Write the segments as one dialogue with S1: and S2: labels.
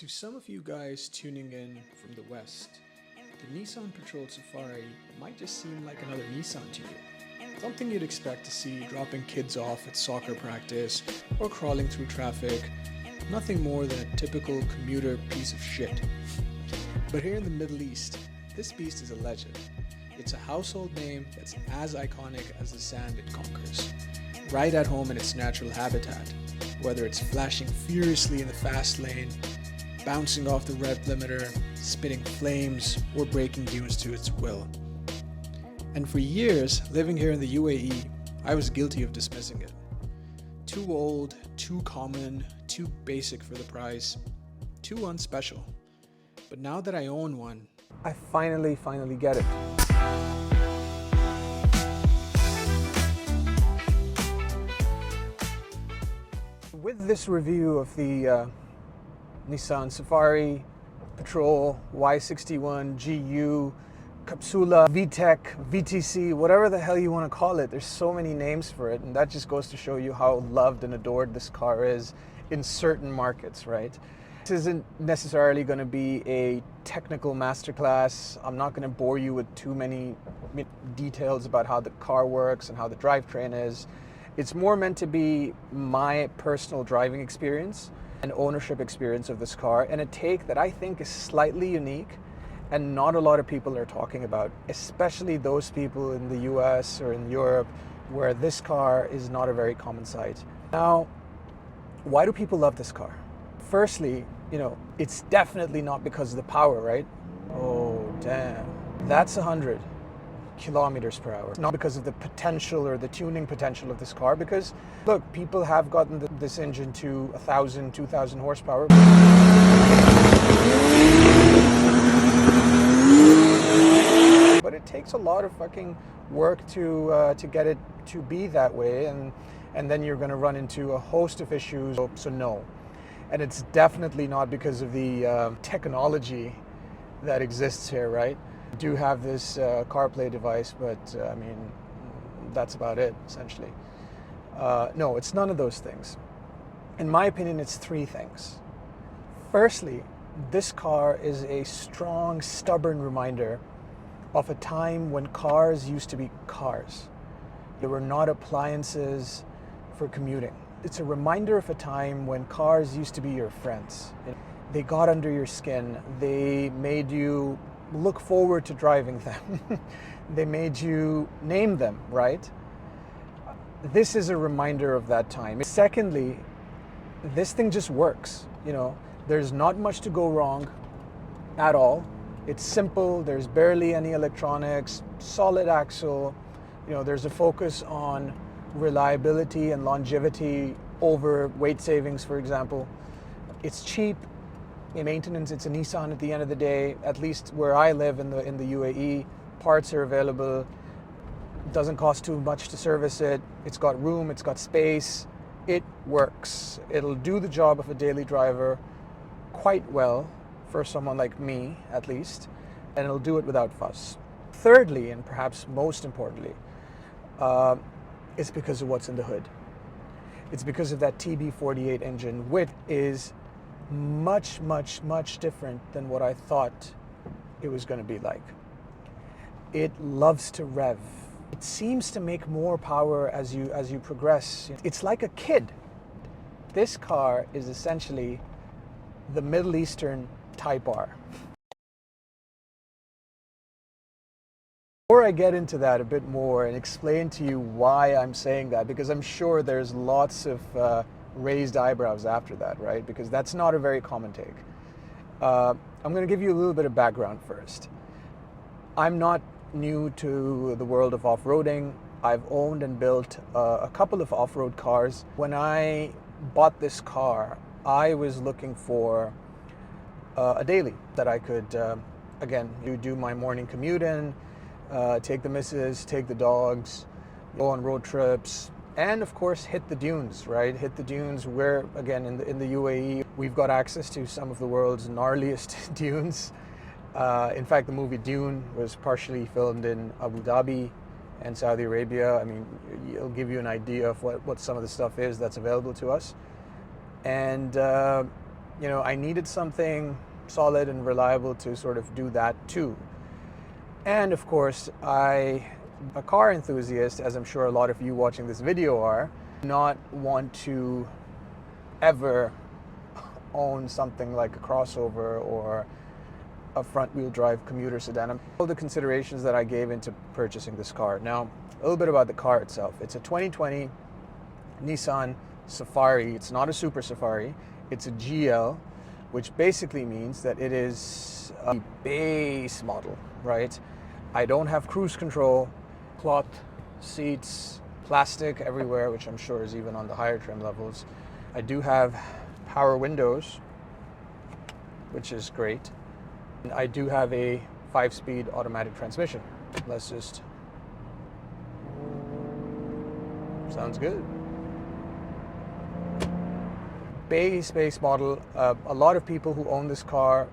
S1: To some of you guys tuning in from the West, the Nissan Patrol Safari might just seem like another Nissan to you. Something you'd expect to see dropping kids off at soccer practice or crawling through traffic. Nothing more than a typical commuter piece of shit. But here in the Middle East, this beast is a legend. It's a household name that's as iconic as the sand it conquers. Right at home in its natural habitat, whether it's flashing furiously in the fast lane, bouncing off the red limiter, spitting flames, or breaking dunes to its will. And for years, living here in the UAE, I was guilty of dismissing it. Too old, too common, too basic for the price, too unspecial. But now that I own one, I finally get it. With this review of the Nissan Safari, Patrol, Y61, GU, Capsula, VTEC, VTC, whatever the hell you want to call it. There's so many names for it, and that just goes to show you how loved and adored this car is in certain markets, right? This isn't necessarily going to be a technical masterclass. I'm not going to bore you with too many details about how the car works and how the drivetrain is. It's more meant to be my personal driving experience and ownership experience of this car, and a take that I think is slightly unique and not a lot of people are talking about, especially those people in the US or in Europe where this car is not a very common sight. Now, why do people love this car? Firstly, it's definitely not because of the power, right? Oh, damn. That's 100 kilometers per hour. Not because of the potential or the tuning potential of this car, because look, people have gotten this engine to 1,000, 2,000 horsepower. But it takes a lot of fucking work to get it to be that way, and then you're going to run into a host of issues. So no. And it's definitely not because of the technology that exists here, right? We do have this CarPlay device, but I mean, that's about it, essentially. No, it's none of those things. In my opinion, it's three things. Firstly, this car is a strong, stubborn reminder of a time when cars used to be cars. They were not appliances for commuting. It's a reminder of a time when cars used to be your friends. They got under your skin. They made you look forward to driving them. They made you name them, right? This is a reminder of that time. Secondly, this thing just works. There's not much to go wrong at all. It's simple. There's barely any electronics, solid axle. There's a focus on reliability and longevity over weight savings, for example. It's cheap. In maintenance, it's a Nissan at the end of the day. At least where I live in the UAE, parts are available. It doesn't cost too much to service it. It's got room, it's got space. It works. It'll do the job of a daily driver quite well for someone like me, at least, and it'll do it without fuss. Thirdly, and perhaps most importantly, it's because of what's in the hood. It's because of that TB48 engine, which is much, much, much different than what I thought it was going to be like. It loves to rev. It seems to make more power as you progress. It's like a kid. This car is essentially the Middle Eastern Type R. Before I get into that a bit more and explain to you why I'm saying that, because I'm sure there's lots of raised eyebrows after that, right? Because that's not a very common take. I'm going to give you a little bit of background first. I'm not new to the world of off-roading. I've owned and built a couple of off-road cars. When I bought this car, I was looking for a daily that I could, again, do my morning commute in, take the missus, take the dogs, go on road trips, and of course hit the dunes, right? Hit the dunes where, again, in the UAE, we've got access to some of the world's gnarliest dunes. In fact, the movie Dune was partially filmed in Abu Dhabi and Saudi Arabia. I mean, it'll give you an idea of what some of the stuff is that's available to us. And you know, I needed something solid and reliable to sort of do that too. And of course, a car enthusiast, as I'm sure a lot of you watching this video are, not want to ever own something like a crossover or a front-wheel drive commuter sedan. All the considerations that I gave into purchasing this car. Now, a little bit about the car itself. It's a 2020 Nissan Safari. It's not a Super Safari. It's a GL, which basically means that it is a base model, right? I don't have cruise control, cloth seats, plastic everywhere, which I'm sure is even on the higher trim levels. I do have power windows, which is great. And I do have a 5-speed automatic transmission. Let's just... Sounds good. Base model. A lot of people who own this car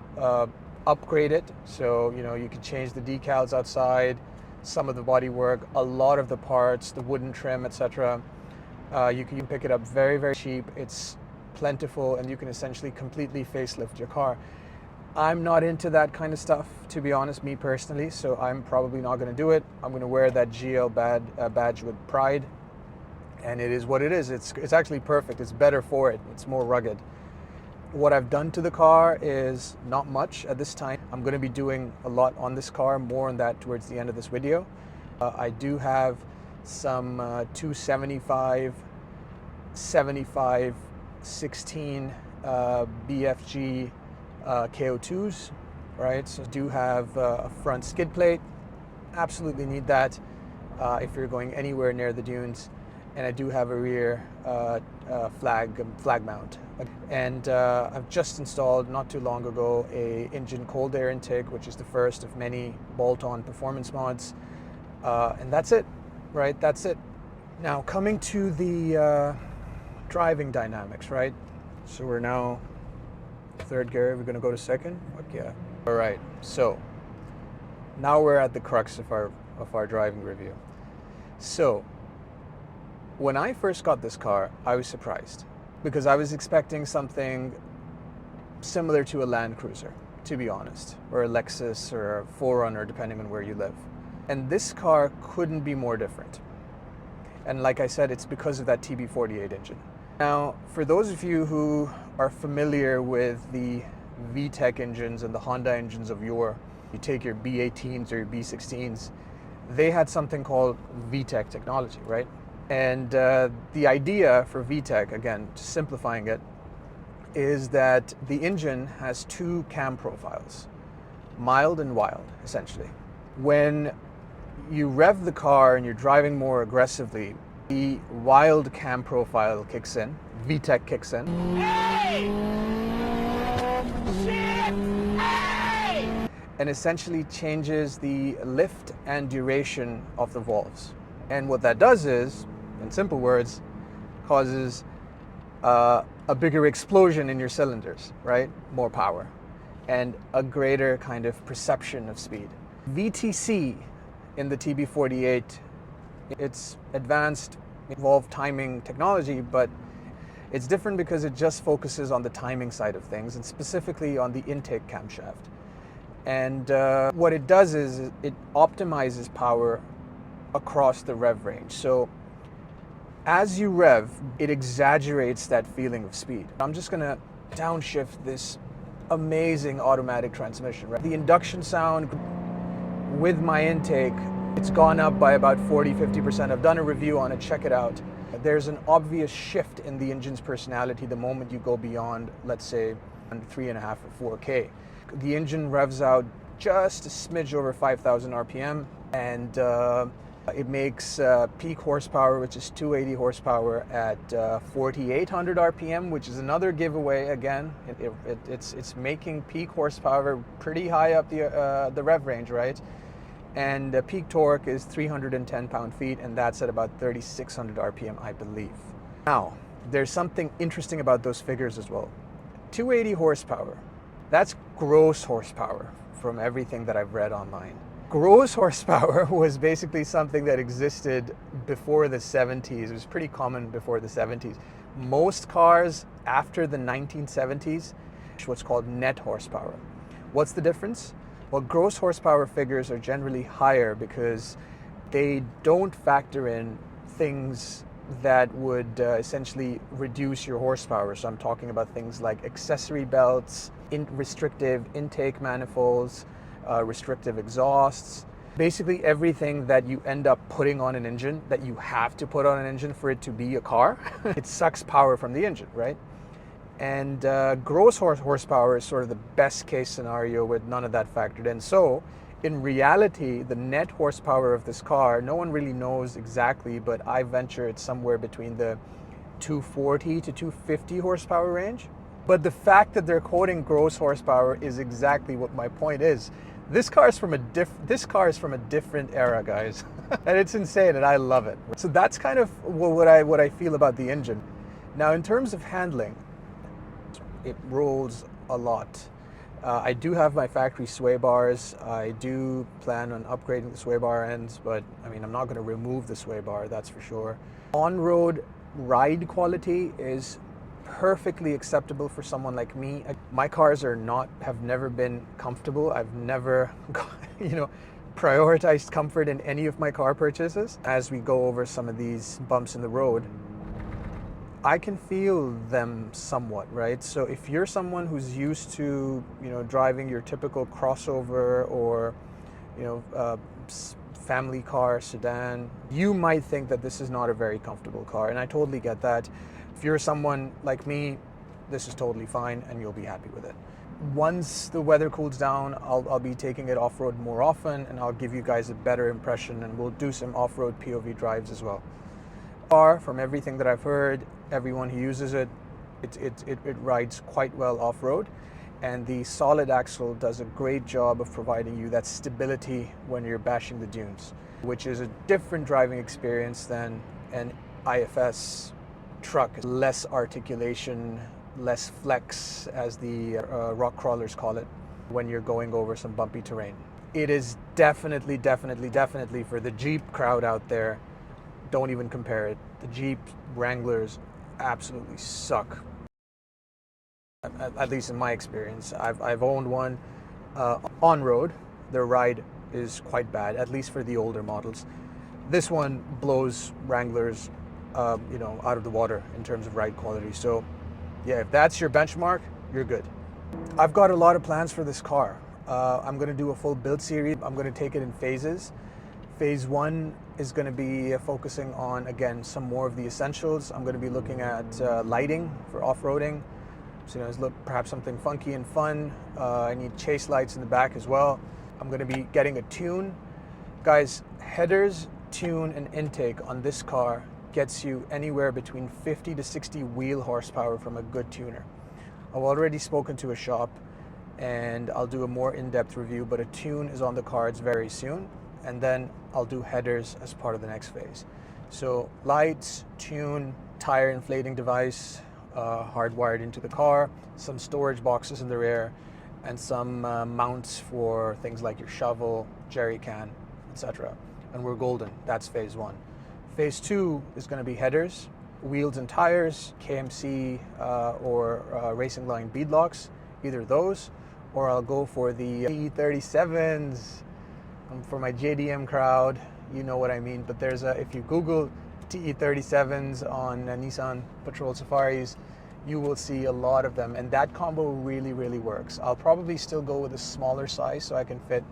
S1: upgrade it. So, you know, you can change the decals outside, some of the bodywork, a lot of the parts, the wooden trim, etc. You can pick it up very, very cheap. It's plentiful, and you can essentially completely facelift your car. I'm not into that kind of stuff, to be honest, me personally, so I'm probably not going to do it. I'm going to wear that GL badge with pride, and it is what it is. It's actually perfect. It's better for it. It's more rugged. What I've done to the car is not much at this time. I'm going to be doing a lot on this car, more on that towards the end of this video. I do have some 275, 75, 16 BFG KO2s, right? So do have a front skid plate. Absolutely need that if you're going anywhere near the dunes. And I do have a rear flag mount. And I've just installed, not too long ago, a engine cold air intake, which is the first of many bolt-on performance mods. And that's it, right? That's it. Now, coming to the driving dynamics, right? So we're now third gear. We're gonna go to second. Fuck yeah. All right. So now we're at the crux of our driving review. So when I first got this car, I was surprised because I was expecting something similar to a Land Cruiser, to be honest, or a Lexus or a 4Runner, depending on where you live. And this car couldn't be more different. And like I said, it's because of that TB48 engine. Now, for those of you who are familiar with the VTEC engines and the Honda engines of yore, you take your B18s or your B16s, they had something called VTEC technology, right? And the idea for VTEC, again, simplifying it, is that the engine has two cam profiles, mild and wild, essentially. When you rev the car and you're driving more aggressively, the wild cam profile kicks in, VTEC kicks in. Hey! Shit! Hey! And essentially changes the lift and duration of the valves. And what that does is, in simple words, causes a bigger explosion in your cylinders, right? More power and a greater kind of perception of speed. VTC in the TB48, it's advanced, evolved timing technology, but it's different because it just focuses on the timing side of things and specifically on the intake camshaft. And what it does is it optimizes power across the rev range. So as you rev, it exaggerates that feeling of speed. I'm just gonna downshift this amazing automatic transmission, right? The induction sound with my intake, it's gone up by about 40-50%. I've done a review on it, check it out. There's an obvious shift in the engine's personality the moment you go beyond, let's say, 3.5 or 4K. The engine revs out just a smidge over 5,000 RPM, and it makes peak horsepower, which is 280 horsepower, at 4,800 RPM, which is another giveaway. Again, it's making peak horsepower pretty high up the rev range, right? And peak torque is 310 pound-feet, and that's at about 3,600 RPM, I believe. Now, there's something interesting about those figures as well. 280 horsepower, that's gross horsepower from everything that I've read online. Gross horsepower was basically something that existed before the 70s. It was pretty common before the 70s. Most cars after the 1970s what's called net horsepower. What's the difference? Well, gross horsepower figures are generally higher because they don't factor in things that would essentially reduce your horsepower. So I'm talking about things like accessory belts, restrictive intake manifolds, restrictive exhausts, basically everything that you end up putting on an engine, that you have to put on an engine for it to be a car. It sucks power from the engine, right? And gross horsepower is sort of the best case scenario with none of that factored in. So in reality, the net horsepower of this car, no one really knows exactly, but I venture it's somewhere between the 240 to 250 horsepower range. But the fact that they're quoting gross horsepower is exactly what my point is. This car is from a different era, guys. And it's insane, and I love it. So that's kind of what I feel about the engine. Now, in terms of handling, it rolls a lot. I do have my factory sway bars. I do plan on upgrading the sway bar ends, but I mean, I'm not going to remove the sway bar, that's for sure. On-road ride quality is perfectly acceptable for someone like me. My cars have never been comfortable. I've never, prioritized comfort in any of my car purchases. As we go over some of these bumps in the road, I can feel them somewhat, right? So if you're someone who's used to, driving your typical crossover or, family car, sedan, you might think that this is not a very comfortable car, and I totally get that. If you're someone like me, this is totally fine and you'll be happy with it. Once the weather cools down, I'll be taking it off-road more often, and I'll give you guys a better impression, and we'll do some off-road POV drives as well. From everything that I've heard, everyone who uses it rides quite well off-road, and the solid axle does a great job of providing you that stability when you're bashing the dunes, which is a different driving experience than an IFS truck. Less articulation, less flex, as the rock crawlers call it, when you're going over some bumpy terrain. It is definitely for the Jeep crowd out there. Don't even compare it. The Jeep Wranglers absolutely suck. At least in my experience. I've owned one on-road. Their ride is quite bad, at least for the older models. This one blows Wranglers out of the water in terms of ride quality. So yeah, if that's your benchmark, you're good. I've got a lot of plans for this car. I'm going to do a full build series. I'm going to take it in phases. Phase 1 is going to be focusing on, again, some more of the essentials. I'm going to be looking at lighting for off-roading. So look, perhaps something funky and fun. I need chase lights in the back as well. I'm going to be getting a tune. Guys, headers, tune, and intake on this car gets you anywhere between 50 to 60 wheel horsepower from a good tuner. I've already spoken to a shop, and I'll do a more in-depth review, but a tune is on the cards very soon. And then I'll do headers as part of the next phase. So lights, tune, tire inflating device, hardwired into the car, some storage boxes in the rear, and some mounts for things like your shovel, jerry can, etc. And we're golden. That's phase 1. Phase 2 is going to be headers, wheels and tires, KMC or Racing Line beadlocks, either those, or I'll go for the TE37s. For my JDM crowd, you know what I mean, but if you Google TE37s on Nissan Patrol Safaris, you will see a lot of them, and that combo really works. I'll probably still go with a smaller size so I can fit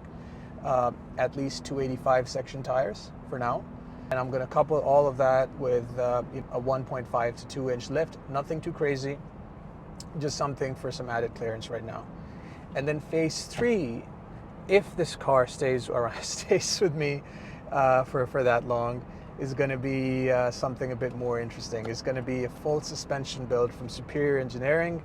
S1: at least 285 section tires for now, and I'm going to couple all of that with a 1.5 to 2 inch lift. Nothing too crazy, just something for some added clearance right now. And then phase 3, if this car stays with me for that long, is going to be something a bit more interesting. It's going to be a full suspension build from Superior Engineering.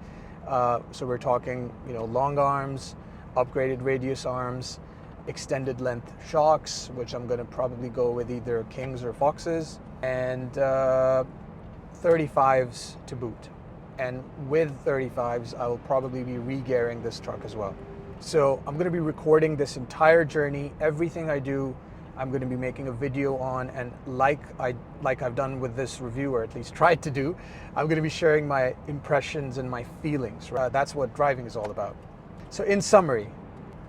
S1: So we're talking, long arms, upgraded radius arms, extended length shocks, which I'm going to probably go with either Kings or Foxes, and 35s to boot. And with 35s, I will probably be re-gearing this truck as well. So I'm going to be recording this entire journey, everything I do, I'm going to be making a video on, and like I've done with this review, or at least tried to do, I'm going to be sharing my impressions and my feelings. That's what driving is all about. So in summary,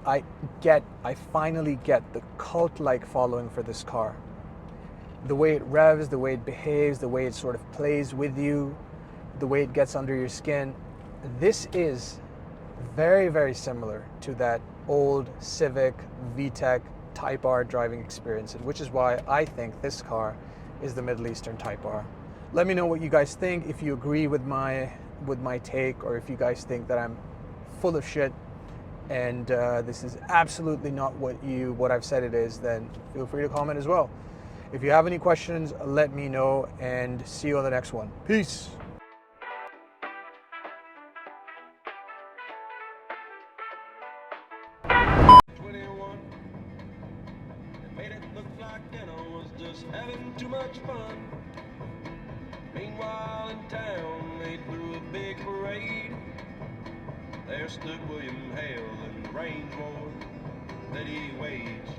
S1: I finally get the cult-like following for this car. The way it revs, the way it behaves, the way it sort of plays with you, the way it gets under your skin. This is very, very similar to that old Civic VTEC Type R driving experience, which is why I think this car is the Middle Eastern Type R. Let me know what you guys think, if you agree with my take, or if you guys think that I'm full of shit and this is absolutely not what I've said it is. Then feel free to comment as well. If you have any questions, let me know, and see you on the next one. Peace.
S2: Made it look like dinner was just having too much fun. Meanwhile in town they threw a big parade. There stood William Hale in the Range Rover that he waged